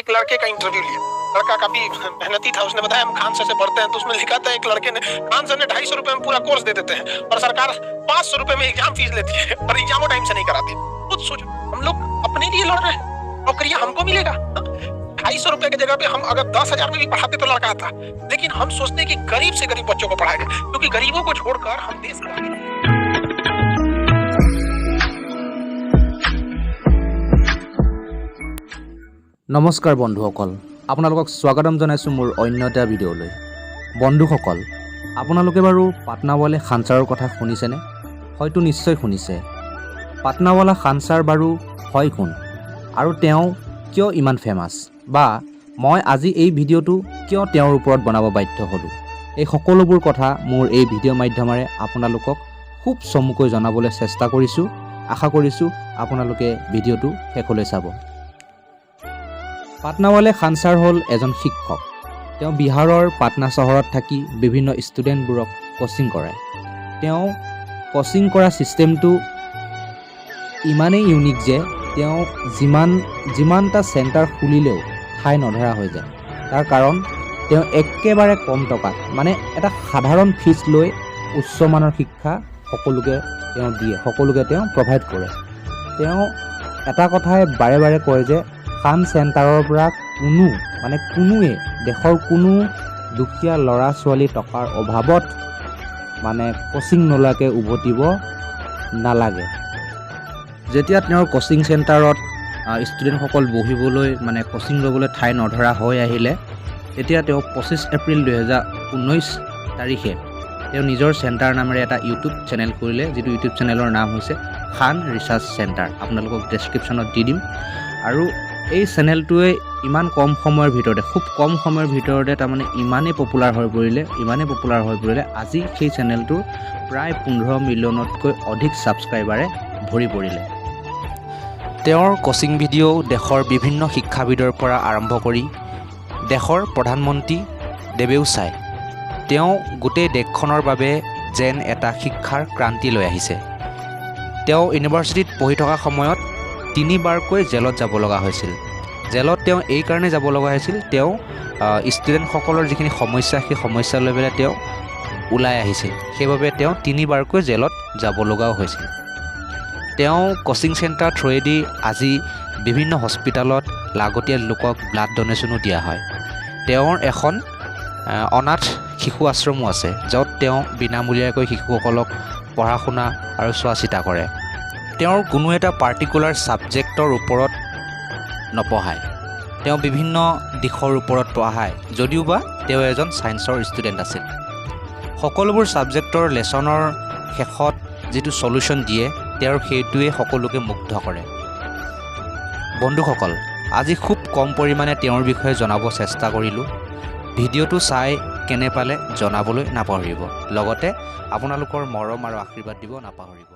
एक लड़के का इंटरव्यू लिया। लड़का काफी मेहनती था। उसने बताया हम खान सर से पढ़ते हैं, तो उसमें लिखा था एक लड़के ने खान सर ने 250 रुपए में पूरा कोर्स दे देते हैं और सरकार 500 रुपए में एग्जाम फीस लेती है और एग्जामो टाइम से नहीं कराती। खुद सोचो, हम लोग अपने लिए लड़ रहे हैं, नौकरियां हमको मिलेगा। 250 रुपए की जगह पे हम अगर 10,000 में भी पढ़ाते तो लड़का आता, लेकिन हम सोचते हैं कि गरीब से गरीब बच्चों को पढ़ाएंगे, क्योंकि गरीबों को छोड़कर हम देश का। नमस्कार बंधुসকল, আপোনালোকক স্বাগতম জনাইছোঁ মোৰ অন্য এটা ভিডিঅ'লৈ। বন্ধুসকল, আপোনালোকে বাৰু পাটনাৱালা খান ছাৰৰ কথা শুনিছেনে? হয়তো নিশ্চয় শুনিছে। পাটনাৱালা খান ছাৰ বাৰু হয় কোন আৰু তেওঁ কিয় ইমান ফেমাছ, বা মই আজি এই ভিডিঅ'টো কিয় তেওঁৰ ওপৰত বনাব বাধ্য হ'লোঁ, এই সকলোবোৰ কথা মোৰ এই ভিডিঅ' মাধ্যমেৰে আপোনালোকক খুব চমুকৈ জনাবলৈ চেষ্টা কৰিছোঁ। আশা কৰিছোঁ আপোনালোকে ভিডিঅ'টো শেষলৈ চাব। পাটনাৱালা খান ছাৰ হ'ল এজন শিক্ষক। তেওঁ বিহাৰৰ পাটনা চহৰত থাকি বিভিন্ন ষ্টুডেণ্টবোৰক কোচিং কৰায়। তেওঁ কোচিং কৰা ছিষ্টেমটো ইমানেই ইউনিক যে তেওঁ যিমানটা চেণ্টাৰ খুলিলেও ঠাই নধৰা হৈ যায়। তাৰ কাৰণ তেওঁ একেবাৰে কম টকাত, মানে এটা সাধাৰণ ফিজ লৈ উচ্চমানৰ শিক্ষা সকলোকে তেওঁ দিয়ে, সকলোকে তেওঁ প্ৰভাইড কৰে। তেওঁ এটা কথাই বাৰে বাৰে কয় যে খান চেণ্টাৰৰ পৰা কোনোৱে দেশৰ কোনো দুখীয়া ল'ৰা ছোৱালী টকাৰ অভাৱত কোচিং নোলোৱাকৈ উভতিব নালাগে। যেতিয়া তেওঁৰ কোচিং চেণ্টাৰত ষ্টুডেণ্টসকল বহিবলৈ কোচিং ল'বলৈ ঠাই নধৰা হৈ আহিলে, তেতিয়া তেওঁ 25 এপ্ৰিল 2019 তাৰিখে তেওঁ নিজৰ চেণ্টাৰ নামেৰে এটা ইউটিউব চেনেল খুলিলে, যিটো ইউটিউব চেনেলৰ নাম হৈছে খান ৰিচাৰ্চ চেণ্টাৰ। আপোনালোকক ডেছক্ৰিপশ্যনত দি দিম। আৰু এই চেনেলটোৱে ইমান কম সময়ৰ ভিতৰতে, খুব কম সময়ৰ ভিতৰতে ইমানেই পপুলাৰ হৈ পৰিলে আজি সেই চেনেলটোৰ প্ৰায় 15 মিলিয়নতকৈ অধিক ছাবস্ক্ৰাইবাৰে ভৰি পৰিলে। তেওঁৰ কোচিং ভিডিঅ' দেশৰ বিভিন্ন শিক্ষাবিদৰ পৰা আৰম্ভ কৰি দেশৰ প্ৰধানমন্ত্ৰী দেৱেও চায়। তেওঁ গোটেই দেশখনৰ বাবে যেন এটা শিক্ষাৰ ক্ৰান্তি লৈ আহিছে। তেওঁ ইউনিভাৰ্চিটিত পঢ়ি থকা সময়ত 3বাৰকৈ জেলত যাব লগা হৈছিল। জেলত তেওঁ এই কাৰণে যাব লগা হৈছিল, তেওঁ ষ্টুডেণ্টসকলৰ যিখিনি সমস্যা, সেই সমস্যা লৈ পেলাই তেওঁ ওলাই আহিছিল। সেইবাবে তেওঁ 3বাৰকৈ জেলত যাব লগাও হৈছিল। তেওঁ কোচিং চেণ্টাৰ থ্ৰুৱেদি আজি বিভিন্ন হস্পিটেলত লাগতিয়াল লোকক ব্লাড ডনেশ্যনো দিয়া হয়। তেওঁৰ এখন অনাথ শিশু আশ্ৰমো আছে, য'ত তেওঁ বিনামূলীয়াকৈ শিশুসকলক পঢ়া শুনা আৰু চোৱা চিতা কৰে। তেওঁৰ কোনো এটা পাৰ্টিকুলাৰ ছাবজেক্টৰ ওপৰত নপঢ়ায়, তেওঁ বিভিন্ন দিশৰ ওপৰত পঢ়ায়, যদিওবা তেওঁ এজন ছায়েন্সৰ ষ্টুডেণ্ট আছিল। সকলোবোৰ ছাবজেক্টৰ লেচনৰ শেষত যিটো চলিউশ্যন দিয়ে, তেওঁৰ সেইটোৱে সকলোকে মুগ্ধ কৰে। বন্ধুসকল, আজি খুব কম পৰিমাণে তেওঁৰ বিষয়ে জনাব চেষ্টা কৰিলোঁ। ভিডিঅ'টো চাই কেনে পালে জনাবলৈ নাপাহৰিব, লগতে আপোনালোকৰ মৰম আৰু আশীৰ্বাদ দিব নাপাহৰিব।